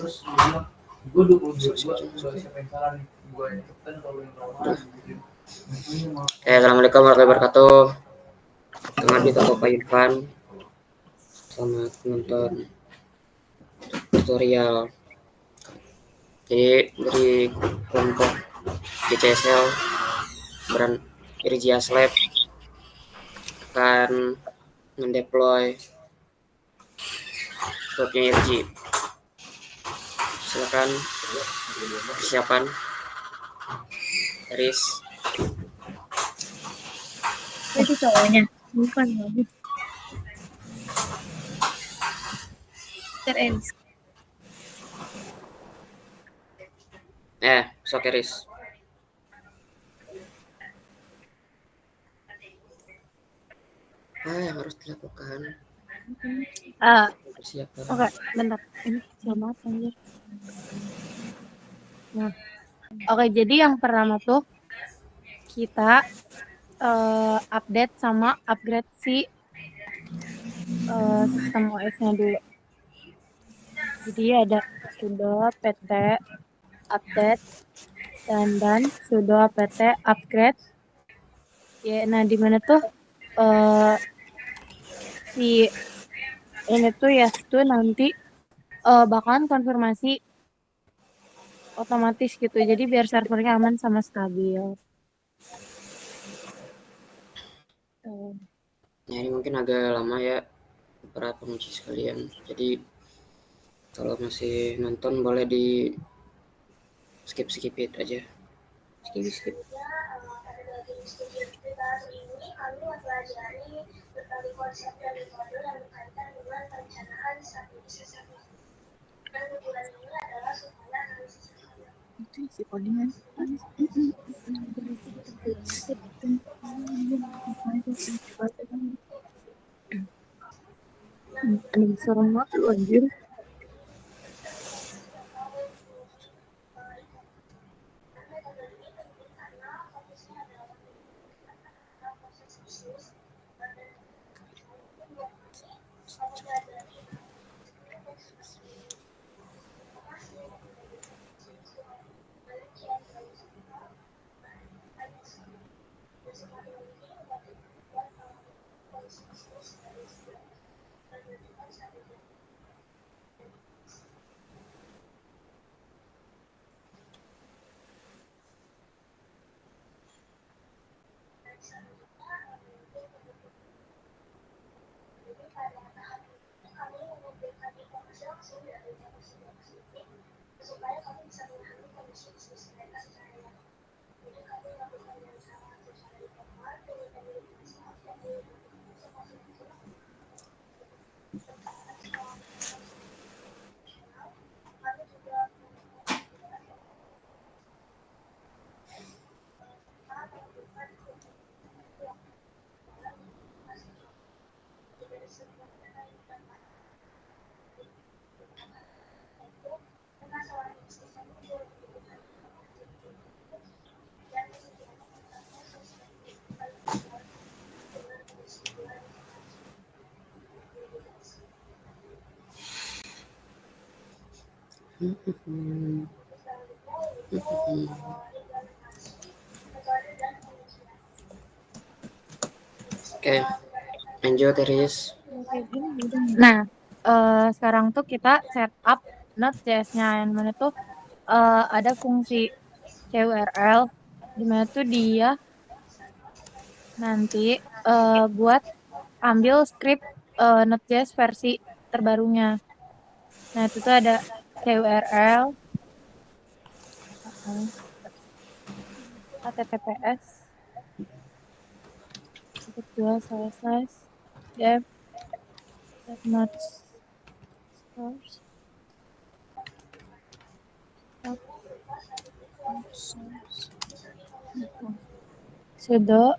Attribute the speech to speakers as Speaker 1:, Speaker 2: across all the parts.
Speaker 1: Assalamualaikum warahmatullahi wabarakatuh. Selamat di toko Pak Irfan. Selamat menonton tutorial. Jadi dari kelompok GCSL brand Irjias Lab akan mendeploy webnya Irji. Silakan persiapan. Aris.
Speaker 2: Itu cowoknya, bukan lagi. Terenis.
Speaker 1: Sok Aris. Yang harus dilakukan. Persiapan.
Speaker 2: Oke, bentar. Ini kecil banget anjir. Nah. Oke, jadi yang pertama tuh kita update sama upgrade si sistem OS-nya dulu. Jadi ada sudo pt update dan sudo apt upgrade. Ya, nah di mana tuh si ini tuh ya tuh nanti bakalan konfirmasi otomatis gitu. Jadi biar servernya aman sama stabil.
Speaker 1: Ini mungkin agak lama ya para penguji sekalian. Jadi kalau masih nonton boleh di skip it aja. Skip.
Speaker 3: Kami mempelajari berbagai konsep dari modul yang berkaitan dengan perencanaan stabilitas sistem. Kebetulan ini adalah supaya analisis
Speaker 2: itu isi codingan. Aneh serem banget lu anjir.
Speaker 3: supaya kami bisa memahami kondisi bisnis mereka secara nyata. Jadi kami melakukan yang sama secara informal dengan komunikasi dan kami juga
Speaker 1: Oke, lanjut Aris.
Speaker 2: Nah, sekarang tuh kita setup Node.js-nya yang mana tuh ada fungsi curl di mana tuh dia nanti buat ambil script Node.js versi terbarunya. Nah, itu tuh ada curl https //dev nodes source sudo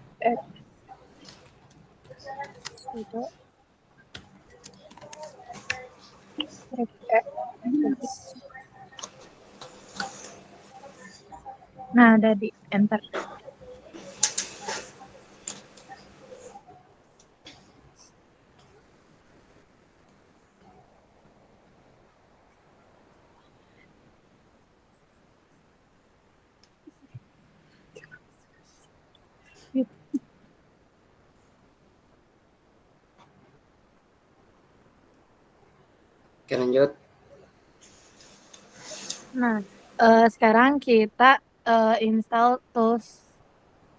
Speaker 2: nah udah di enter.
Speaker 1: Oke, lanjut.
Speaker 2: Nah, sekarang kita install tools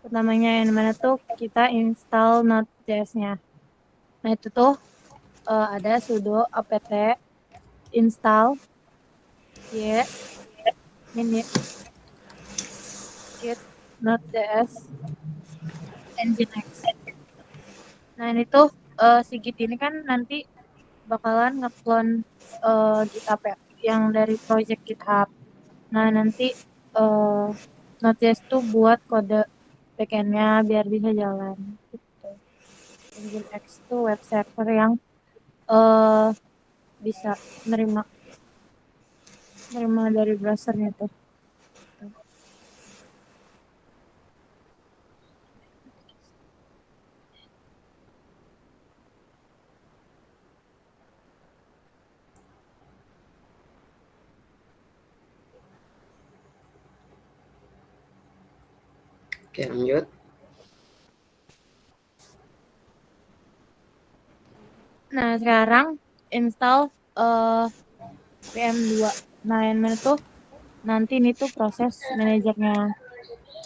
Speaker 2: utamanya yang mana tuh kita install Node.js-nya. Nah, itu tuh ada sudo apt install init git Node.js nginx. Nah, ini tuh si git ini kan nanti bakalan nge-clone GitHub ya, yang dari project GitHub. Nah, nanti Node.js tuh buat kode backend-nya biar bisa jalan gitu. Nginx tuh web server yang eh bisa nerima dari browsernya tuh.
Speaker 1: Oke, lanjut.
Speaker 2: Nah, sekarang install VM2. Nah, yang mana tuh nanti ini tuh proses manajernya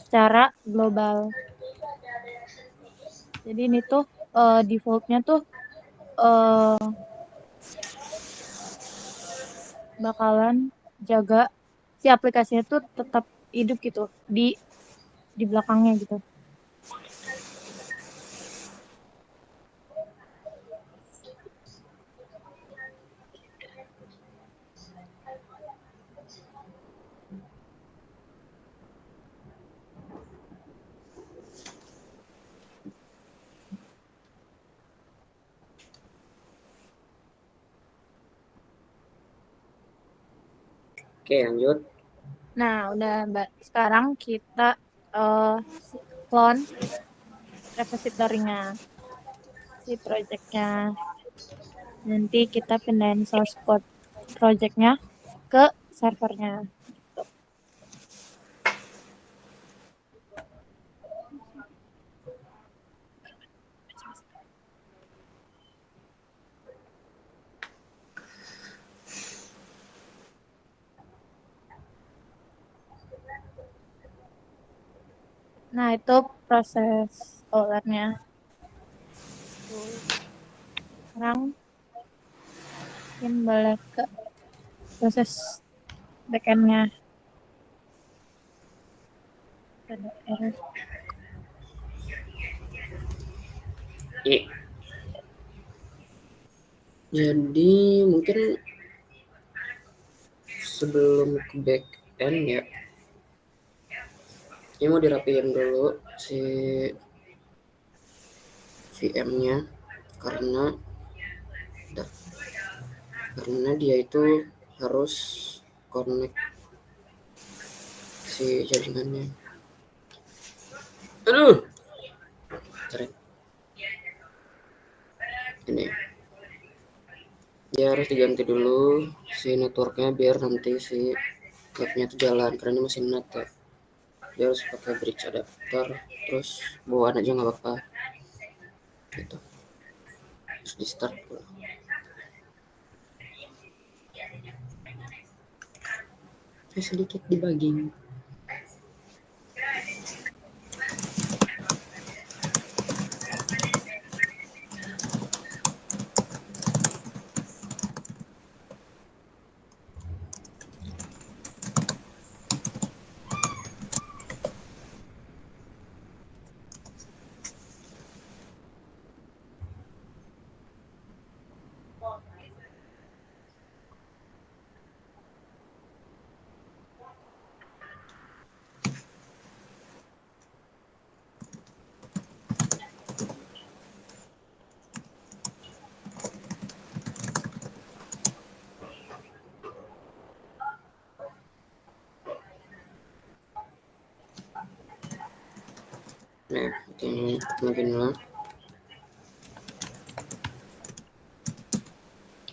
Speaker 2: secara global. Jadi ini tuh defaultnya tuh bakalan jaga si aplikasinya tuh tetap hidup gitu di belakangnya gitu.
Speaker 1: Oke, lanjut.
Speaker 2: Nah, udah Mbak. Sekarang kita clone repository-nya si project-nya. Nanti kita pindahin source code project-nya ke servernya. Gitu. Nah, itu proses awalnya. Sekarang mungkin balik ke proses backend-nya. Ada error.
Speaker 1: Jadi mungkin sebelum ke back end ya, ini mau dirapiin dulu si VM-nya karena dia itu harus connect si jaringannya. Aduh, cari ini dia harus diganti dulu si networknya biar nanti si webnya itu jalan, karena ini masih NAT ya. Dia harus pakai bridge adapter, terus bawaan aja nggak apa-apa gitu. Terus di start dulu. Sedikit debugging. Nah, ini mungkin lah.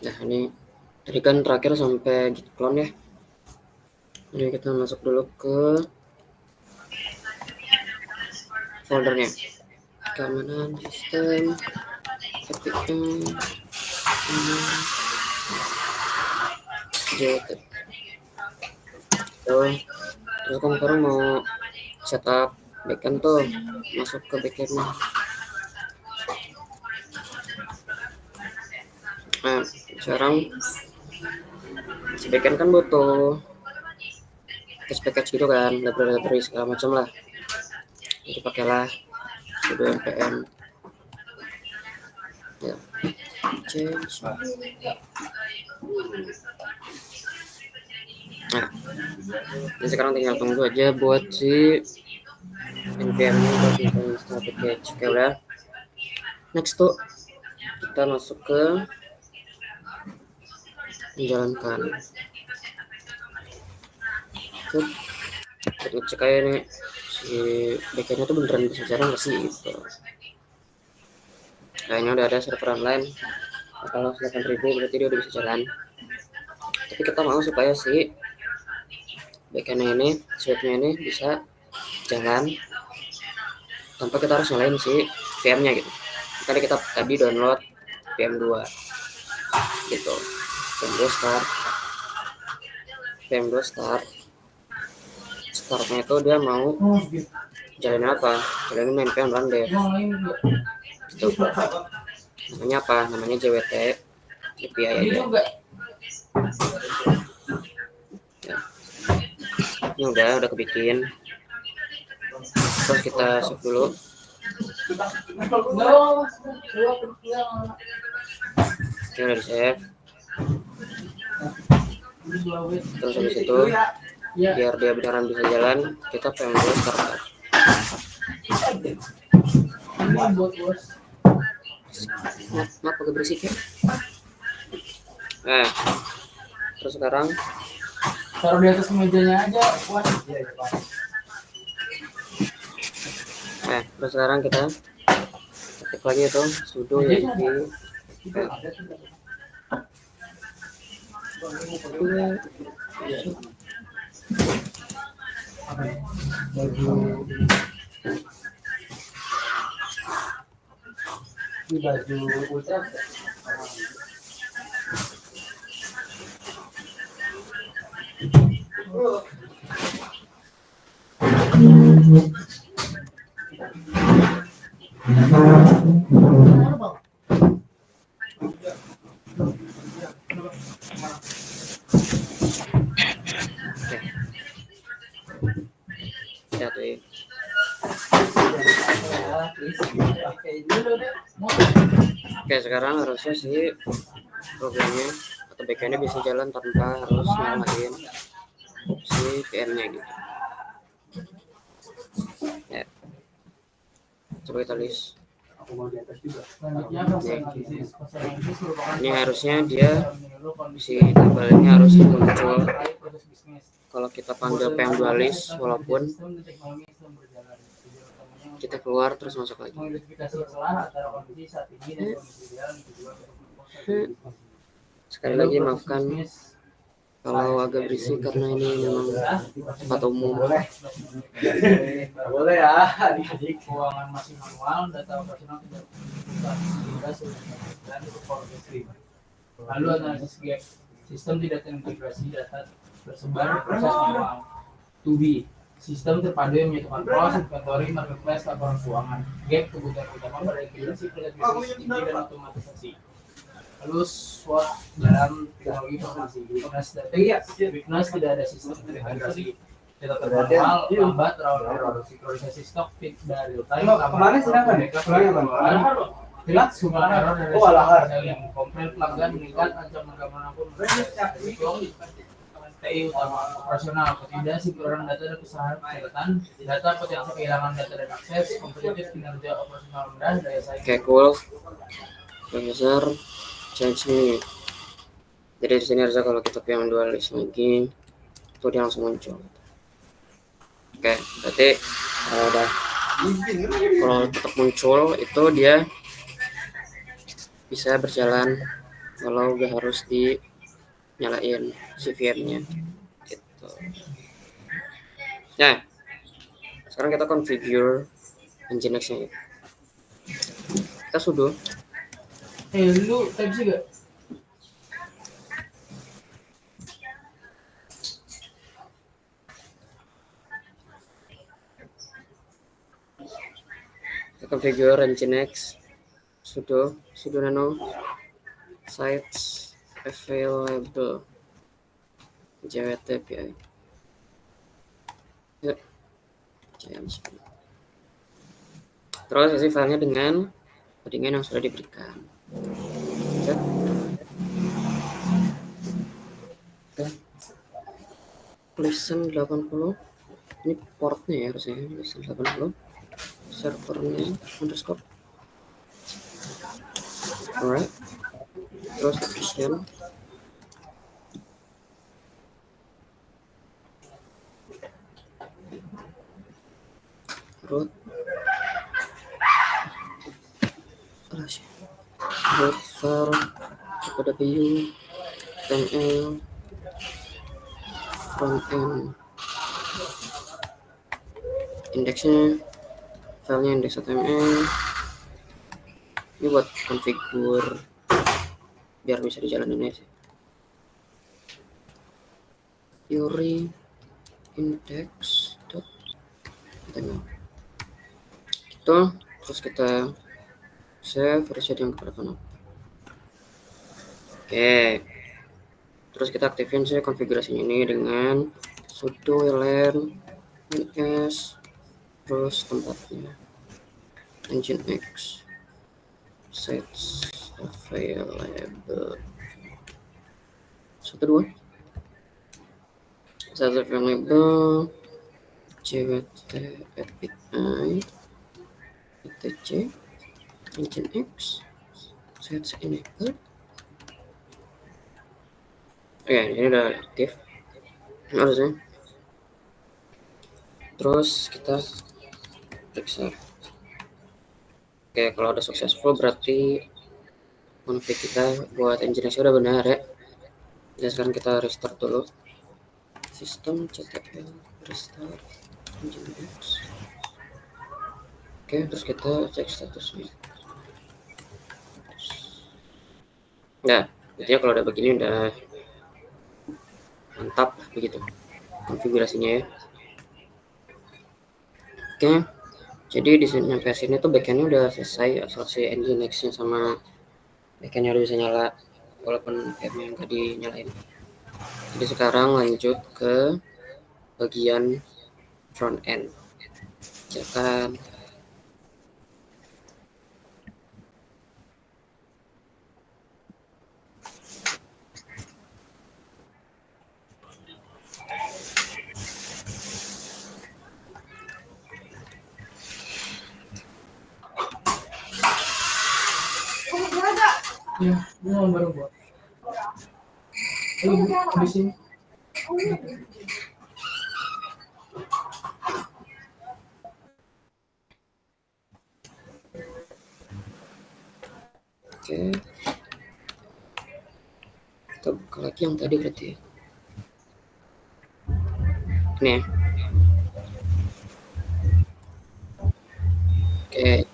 Speaker 1: Nah, ini tadi kan terakhir sampai git clone ya. Jadi kita masuk dulu ke foldernya. Keamanan sistem, API, JWT tuh. Terus kamu sekarang mau setup backend tuh, masuk ke backendnya. Nah sekarang si backend kan butuh package gitu kan, library segala macam lah. Jadi pakailah sudo npm ya change. Nah jadi sekarang tinggal tunggu aja buat si npm nya buat install package. Oke udah, next tuh kita masuk ke menjalankan. Kita cek aja nih si backendnya tuh beneran bisa jalan nggak sih gitu. Kayaknya udah ada server online. Kalau 8.000 berarti dia udah bisa jalan. Tapi kita mau supaya si backendnya ini, switchnya ini bisa jalan tanpa kita harus nyalain si VM-nya gitu. Kita tadi download VM2 gitu. VM2 start. Startnya itu dia mau jalanin apa? Jalanin npm run dev. Gitu. Namanya apa? Namanya JWT API aja. Ya. Ini udah kebikin. Terus kita save dulu. Oke, udah di save. Terus habis itu biar dia beneran bisa jalan, kita pengen dulu start. Kenapa pakai berisik ya? Nah, terus sekarang
Speaker 4: taruh di atas mejanya aja, kuat.
Speaker 1: Terus sekarang kita ketik lagi itu sudo yaitu
Speaker 4: di baju ultra.
Speaker 1: ya tuh ya. Oke, sekarang harusnya sih programnya atau backendnya bisa jalan tanpa harus nyalain si VM-nya gitu. Ya. Coba kita list. Ini harusnya dia si tabelnya harusnya muncul kalau kita panggil PM2 list, walaupun kita keluar terus masuk lagi. Sekali lagi maafkan kalau agak berisik karena ini memang tempat umum.
Speaker 4: Boleh ya, adik-adik. Keuangan masih manual, data operasional tidak dan lalu analisis gap, sistem tidak terintegrasi, data tersebar proses manual. 2B, sistem terpadu yang menyatukan pos, inventory, marketplace, laporan keuangan. Gap, kebutuhan utama pada integrasi proses bisnis tinggi dan otomatisasi. Lalu SWOT dalam teknologi informasi. Weakness tidak ada sistem terintegrasi. Data termanual, lambat, rawan error, sinkronisasi stok, fit dari real time.
Speaker 5: Kemarin sedangkan
Speaker 4: Tidak semua error dari selling, komplain pelanggan meningkat, ancaman keamanan pun TI utama operasional, ketidak sinkronan data dan kesehatan, data potensi kehilangan data dan akses, kompetitif kinerja operasional rendah, daya saing.
Speaker 1: Oke, cool. User change nih. Jadi di sini harusnya kalau kita PM2 list lagi, itu dia langsung muncul. Oke, berarti kalau tetap muncul itu dia bisa berjalan kalau udah harus dinyalain si VM-nya gitu. Nah, sekarang kita configure Nginx-nya. Kita sudo
Speaker 4: Lu type sih gak?
Speaker 1: configure nginx sudo nano sites available jwt API. Ya, terus isi filenya dengan codingan yang sudah diberikan. Cek. Oke. Listen 80. Ini portnya ya harusnya. Listen 80. Servernya underscore. Alright. Terus location. Root. Root var kepada view HTML front end. Indeksnya filenya index HTML. Ini buat configure biar bisa dijalanin aja sih. Theory index.html gitu. Terus kita save versi yang kepada kanan. Oke, terus kita aktifin sih konfigurasinya ini dengan sudo ln ns terus tempatnya nginx sites available 12 sites available jwt API etc nginx sites enable. Oke, ini udah aktif harusnya. Terus kita periksa. Oke, kalau udah successful berarti config kita buat nginx udah benar ya. Dan sekarang kita restart dulu sistem ctl restart nginx. Oke, terus kita cek statusnya. Nah, intinya kalau udah begini udah mantap begitu konfigurasinya ya. Oke, jadi di sini sampai sini tuh backendnya udah selesai asal si nginx-nya sama backendnya udah bisa nyala walaupun VM-nya nggak dinyalain. Jadi sekarang lanjut ke bagian front end. Silakan.
Speaker 4: Ya, ini mau bareng buat. Ayo, habisin.
Speaker 1: Oke. Kita buka lagi yang tadi berarti ya. Ini ya. Oke.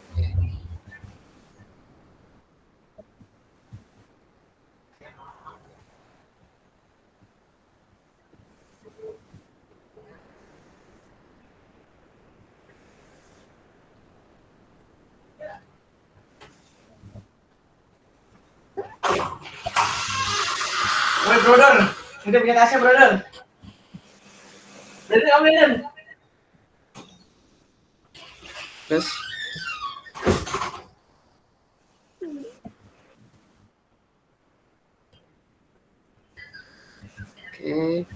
Speaker 4: Woi brother, kita bikin tasnya brother. Brother ambilin.
Speaker 1: Terus oke.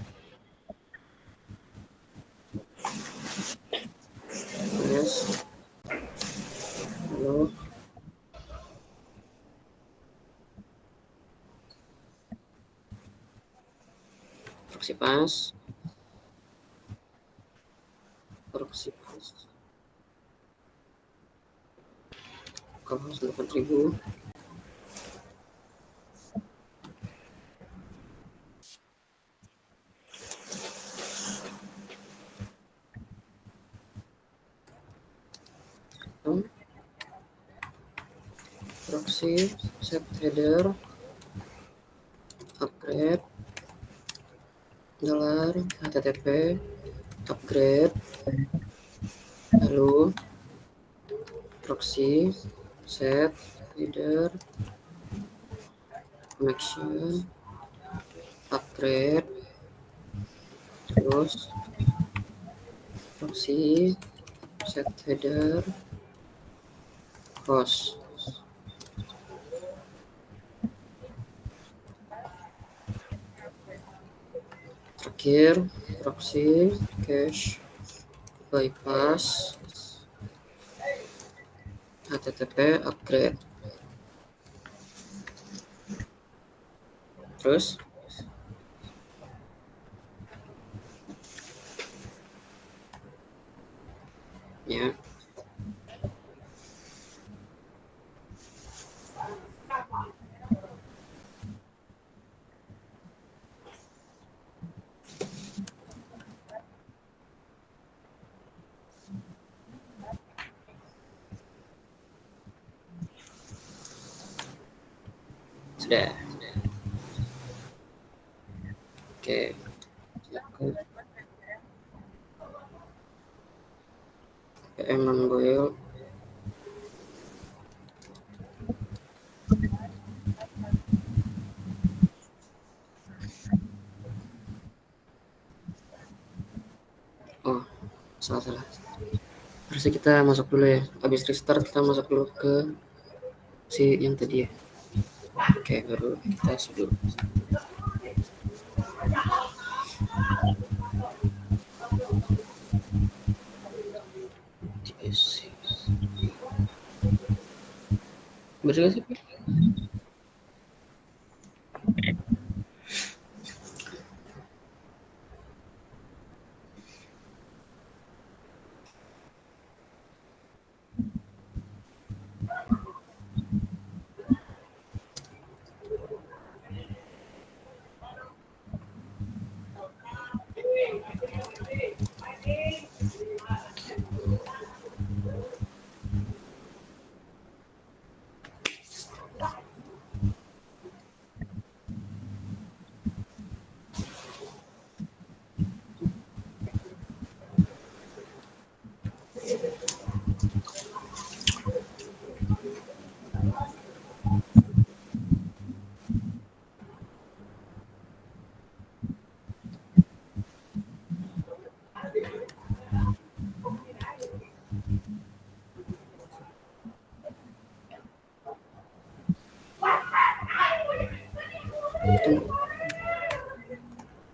Speaker 1: Terus halo. Proxy pass. Kalau 8.000. Proxy set header upgrade $http upgrade lalu proxy, set, header, connection, upgrade, terus proxy, set header, host. Terakhir proxy, cache, bypass, http upgrade. Terus ya, sudah. Oke, PM non-boil. Oh, salah. Harusnya kita masuk dulu ya. Habis restart kita masuk dulu ke si yang tadi ya. Oke, baru kita dulu. Bener gak sih?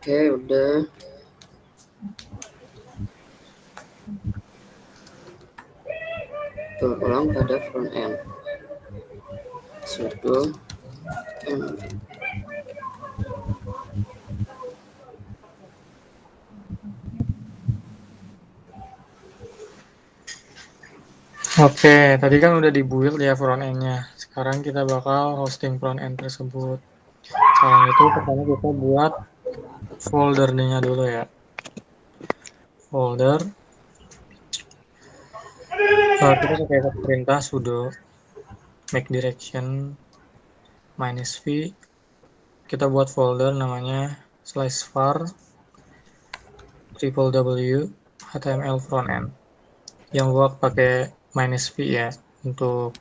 Speaker 1: Oke, udah. Tuh, ulang pada front end. Sudo
Speaker 5: Oke, tadi kan udah di-build ya front end-nya. Sekarang kita bakal hosting front end tersebut. Sekarang itu pertama kita buat foldernya dulu ya. Folder. Kita pakai perintah sudo make direction -v. Kita buat folder namanya /var www html frontend. Yang buat pakai -v ya untuk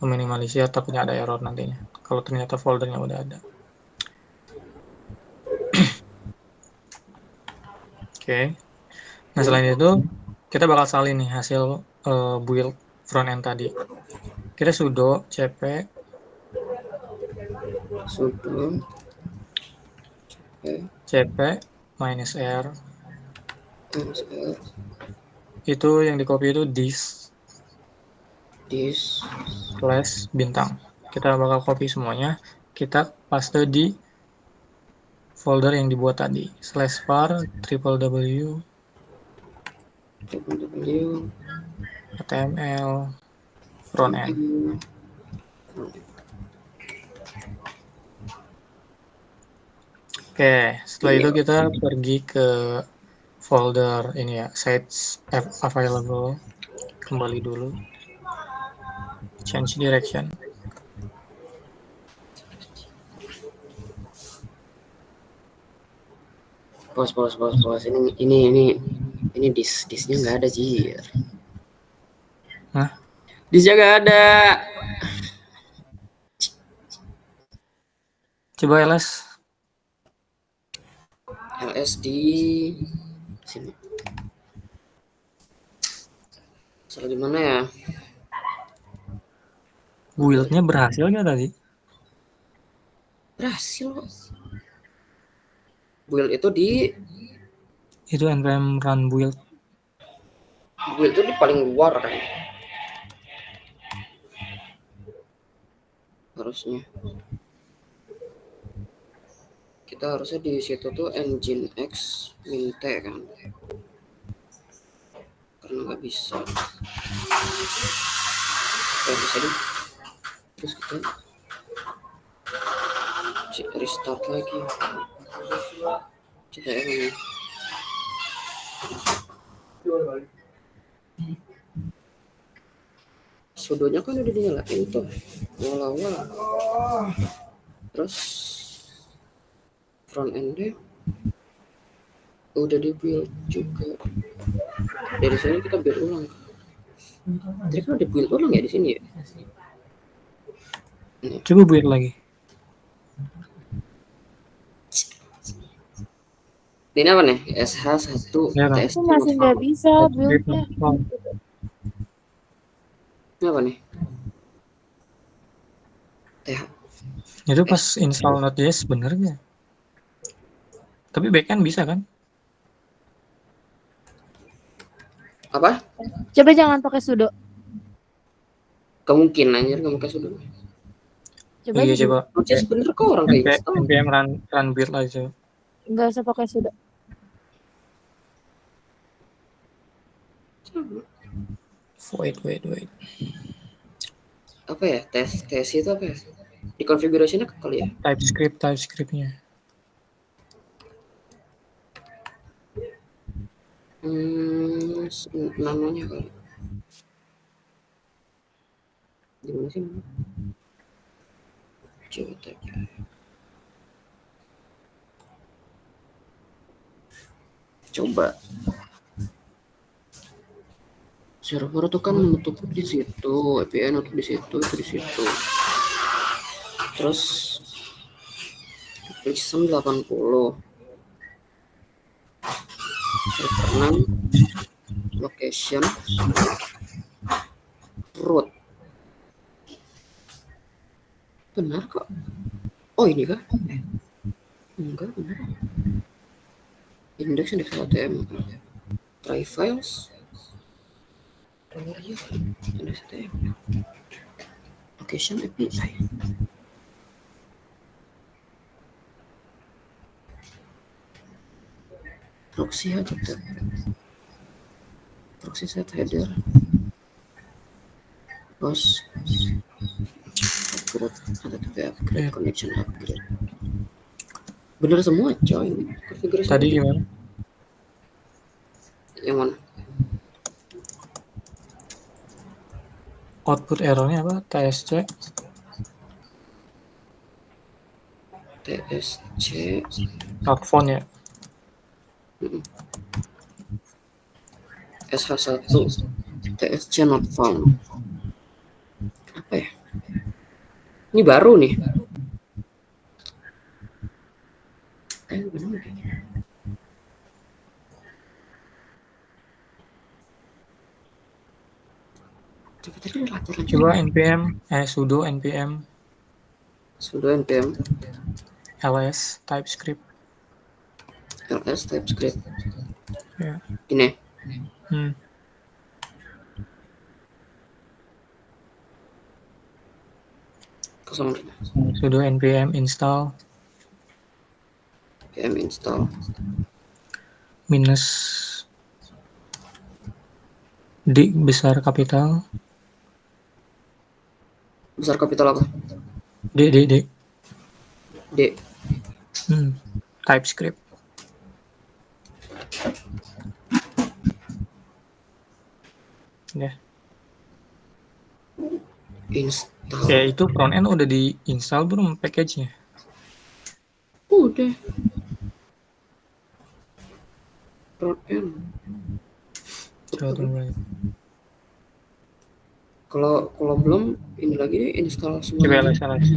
Speaker 5: meminimalisir takutnya ada error nantinya kalau ternyata foldernya udah ada. Oke. Nah, selain itu kita bakal salin nih hasil build front end tadi. Kita sudo cp -r itu yang di copy itu this /bintang. Kita bakal copy semuanya, kita paste di folder yang dibuat tadi /var www html frontend. Oke, setelah itu kita pergi ke folder ini ya, sites available, kembali dulu, change direction.
Speaker 1: Pos. Ini disknya nggak ada, Jir.
Speaker 5: Hah?
Speaker 1: Dijaga ada.
Speaker 5: Coba LS.
Speaker 1: LS di sini. Salah di mana ya?
Speaker 5: Build-nya berhasil nggak tadi?
Speaker 1: Berhasil kok. Build itu di
Speaker 5: Itu npm run build.
Speaker 1: build itu di paling luar kan. Harusnya. Kita harusnya di situ tuh Nginx min T kan. Karena nggak bisa. Bisa deh. Terus kita restart lagi. Kita yang sudonya kan udah dinyalain tuh. Wala-wala. Terus front end udah di build juga. Dari sini kita build ulang. Tadi kan ada build ulang ya di sini ya.
Speaker 5: Coba build lagi.
Speaker 1: Ini apa nih? SH1
Speaker 5: Ya, kan?
Speaker 1: TSC
Speaker 2: Aku masih nggak bisa build-nya.
Speaker 1: Ini apa nih? TH.
Speaker 5: Itu pas install Node.js bener nggak? Tapi backend bisa kan?
Speaker 1: Apa?
Speaker 2: Coba jangan pakai sudo.
Speaker 1: Kemungkinan anjir kamu kasih dulu.
Speaker 2: Coba
Speaker 5: Iya
Speaker 2: aja.
Speaker 5: coba.
Speaker 1: Node.js bener kok orang kayak gitu.
Speaker 5: npm run build aja.
Speaker 2: Nggak usah pakai sudo.
Speaker 5: Wait.
Speaker 1: Apa ya? Tes itu apa ya? Di konfigurasinya kali ya?
Speaker 5: TypeScript-nya.
Speaker 1: Namanya kali. Di mana sih? Coba type. Coba. Server itu kan menutup di situ, VPN untuk di situ, itu di situ. Terus Prism 80. Server 6 location root. Benar kok. Oh ini kah? Enggak benar. Index HTML. Try files. Index HTML. Location API. Proxy HTTP. Proxy set header. Host. Upgrade connection upgrade. Bener semua coy. Konfigurasi
Speaker 5: Tadi gimana?
Speaker 1: Yang mana?
Speaker 5: Output errornya apa? TSC. Not found ya.
Speaker 1: SH1 TSC not found. Apa ya? Ini baru nih. Benar.
Speaker 5: Coba sudo npm ls TypeScript.
Speaker 1: LS TypeScript.
Speaker 5: Ya.
Speaker 1: Ini. Kosong.
Speaker 5: Sudo npm install.
Speaker 1: npm install.
Speaker 5: Minus D besar kapital.
Speaker 1: Besar kapital apa?
Speaker 5: D.
Speaker 1: D.
Speaker 5: TypeScript. Ya.
Speaker 1: Install.
Speaker 5: Ya itu front end udah diinstal belum package-nya?
Speaker 1: Udah. Front end.
Speaker 5: Coba tunggu.
Speaker 1: Kalau belum ini lagi install
Speaker 5: Coba
Speaker 1: semuanya.
Speaker 5: LS.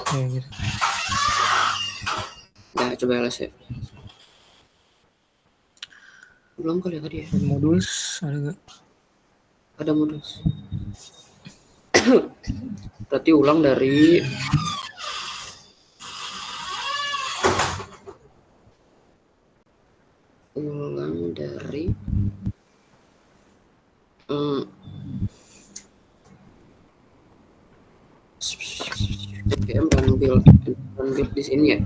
Speaker 5: Ya gitu.
Speaker 1: Nah, coba LS ya. Belum kali tadi ya.
Speaker 5: Modus ada nggak?
Speaker 1: Ada modus. Berarti ulang dari npm run build di sini ya.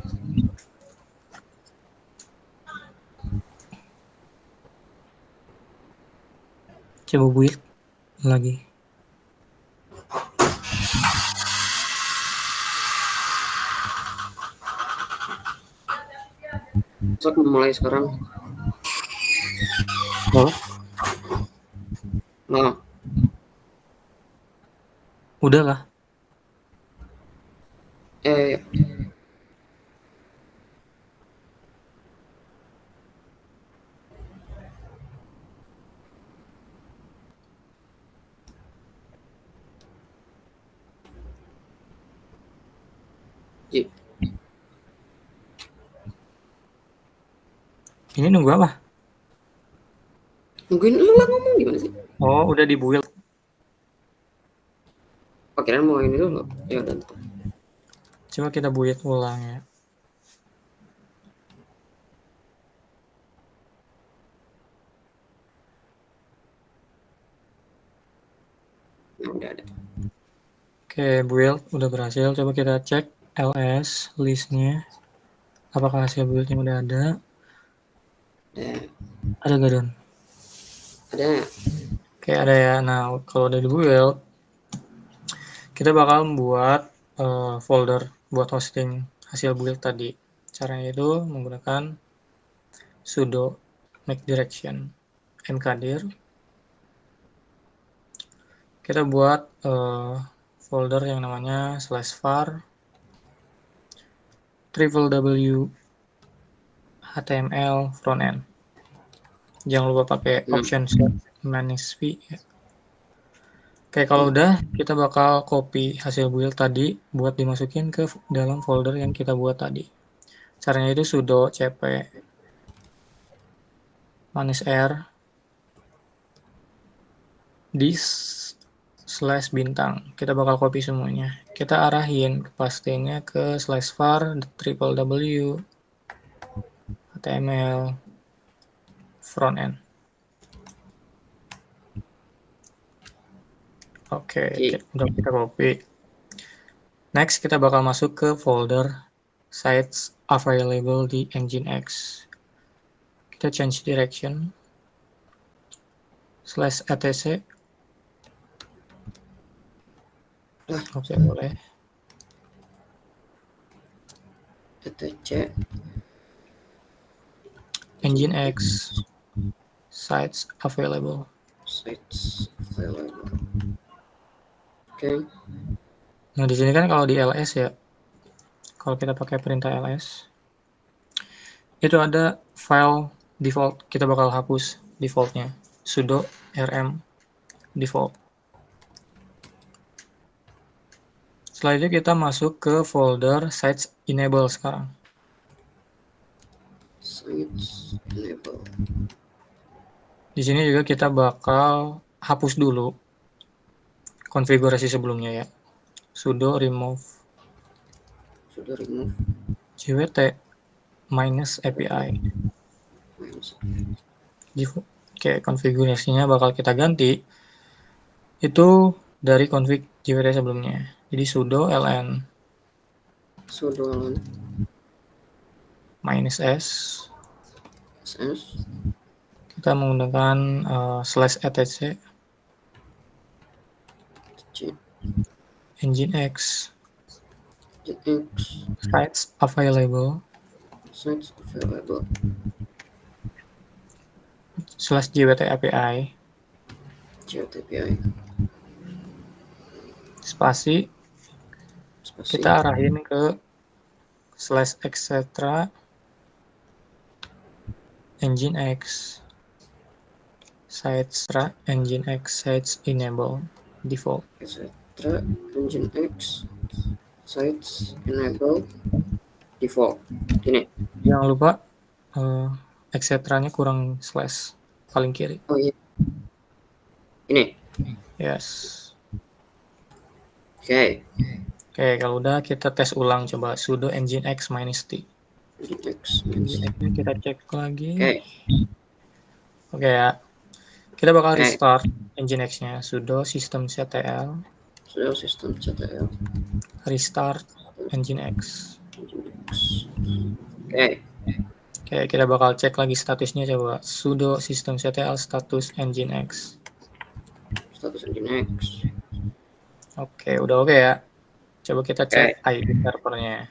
Speaker 5: Coba build lagi.
Speaker 1: Besok mulai sekarang.
Speaker 5: Oh,
Speaker 1: Nah,
Speaker 5: udah lah.
Speaker 1: ya. Ji,
Speaker 5: Ini nunggu apa?
Speaker 1: nungguin lu lah ngomong gimana sih?
Speaker 5: Oh, udah di build.
Speaker 1: Kirain mau ini dulu. Ya udah.
Speaker 5: Coba kita build ulang ya.
Speaker 1: Nah, udah ada.
Speaker 5: Oke, build udah berhasil. Coba kita cek ls listnya. Apakah hasil buildnya udah ada? Ada gak, Don?
Speaker 1: Ada.
Speaker 5: Oke, ada ya. Nah, kalau udah di build, kita bakal membuat folder buat hosting hasil build tadi. Caranya itu menggunakan sudo make direction mkdir. Kita buat folder yang namanya /var www html frontend. Jangan lupa pakai option set manage v ya. Oke, kalau udah kita bakal copy hasil build tadi buat dimasukin ke dalam folder yang kita buat tadi. Caranya itu sudo cp -r dis /bintang. Kita bakal copy semuanya. Kita arahin pastenya ke /var www html frontend. Oke, udah kita copy. Next, kita bakal masuk ke folder sites available di Nginx. Kita change direction /etc. Oke, boleh.
Speaker 1: etc
Speaker 5: Nginx sites available.
Speaker 1: Oke.
Speaker 5: Nah, di sini kan kalau di ls ya, kalau kita pakai perintah ls, itu ada file default, kita bakal hapus defaultnya, sudo rm default. Setelah itu kita masuk ke folder sites enable sekarang.
Speaker 1: Sites enable.
Speaker 5: Di sini juga kita bakal hapus dulu konfigurasi sebelumnya ya. Sudo remove gwt -api. Oke, konfigurasinya bakal kita ganti itu dari config gwt sebelumnya. Jadi sudo ln -s kita menggunakan /etc nginx sites available /gwt api spasi kita arahin ke /etc nginx Sites Nginx sites enable default.
Speaker 1: etc. Nginx sites enable default. Ini.
Speaker 5: Jangan lupa etc-nya kurang slash paling kiri.
Speaker 1: Oh iya. Ini.
Speaker 5: Yes.
Speaker 1: Oke.
Speaker 5: Oke, kalau udah kita tes ulang coba sudo nginx -t.
Speaker 1: Nginx.
Speaker 5: Ini kita cek lagi.
Speaker 1: Oke.
Speaker 5: Oke ya. Kita bakal
Speaker 1: Oke.
Speaker 5: restart Nginx-nya sudo systemctl
Speaker 1: Sudah sistem CTL.
Speaker 5: restart Nginx.
Speaker 1: Oke.
Speaker 5: Oke, kita bakal cek lagi statusnya coba sudo systemctl status Nginx.
Speaker 1: Status Nginx.
Speaker 5: Oke, udah oke ya. Coba kita cek IP servernya.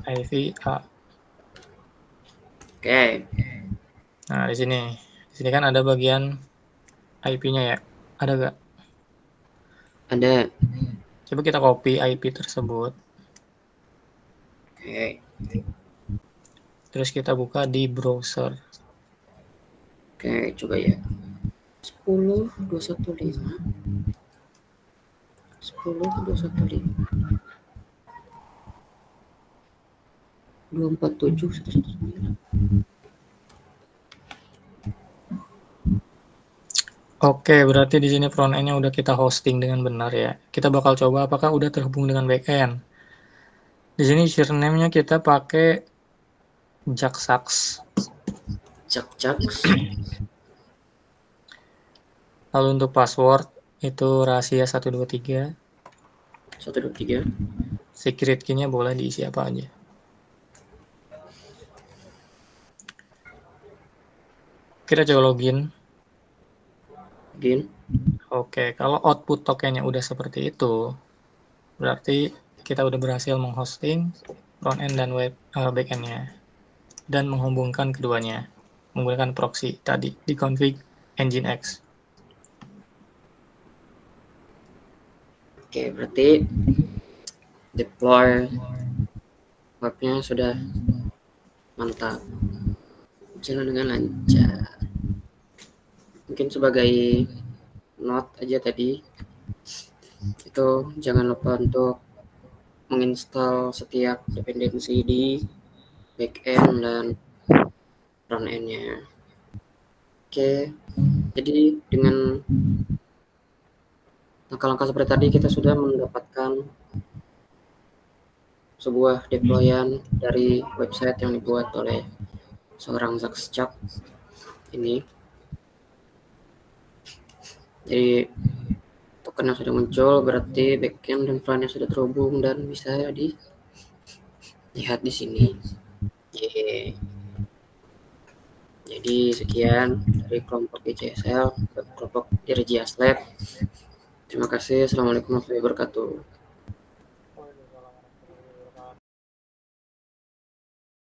Speaker 5: IP A.
Speaker 1: Oke.
Speaker 5: Nah, di sini kan ada bagian IP-nya ya. Ada gak?
Speaker 1: Ada.
Speaker 5: Coba kita copy IP tersebut.
Speaker 1: Oke.
Speaker 5: Terus kita buka di browser.
Speaker 1: Oke, coba ya. 10.215. 10.215. 247.119.
Speaker 5: Oke, berarti di sini front end-nya udah kita hosting dengan benar ya. Kita bakal coba apakah udah terhubung dengan backend. Di sini username-nya kita pakai Jaxax.
Speaker 1: Jaxax.
Speaker 5: Lalu untuk password itu rahasia 123.
Speaker 1: 123.
Speaker 5: Secret key-nya boleh diisi apa aja. Kita coba login. Oke, kalau output tokennya udah seperti itu, berarti kita udah berhasil menghosting front end dan web backend-nya dan menghubungkan keduanya menggunakan proxy tadi di config Nginx.
Speaker 1: Oke, berarti deploy webnya sudah mantap, jalan dengan lancar. Mungkin sebagai note aja tadi, itu jangan lupa untuk menginstal setiap dependensi di backend dan front end-nya. Oke, jadi dengan langkah-langkah seperti tadi kita sudah mendapatkan sebuah deployan dari website yang dibuat oleh seorang Jaxax ini. Jadi token yang sudah muncul berarti backend dan front yang sudah terhubung dan bisa dilihat di sini. Jadi sekian dari kelompok ICSL, kelompok Dirjias Lab. Terima kasih. Assalamualaikum warahmatullahi wabarakatuh.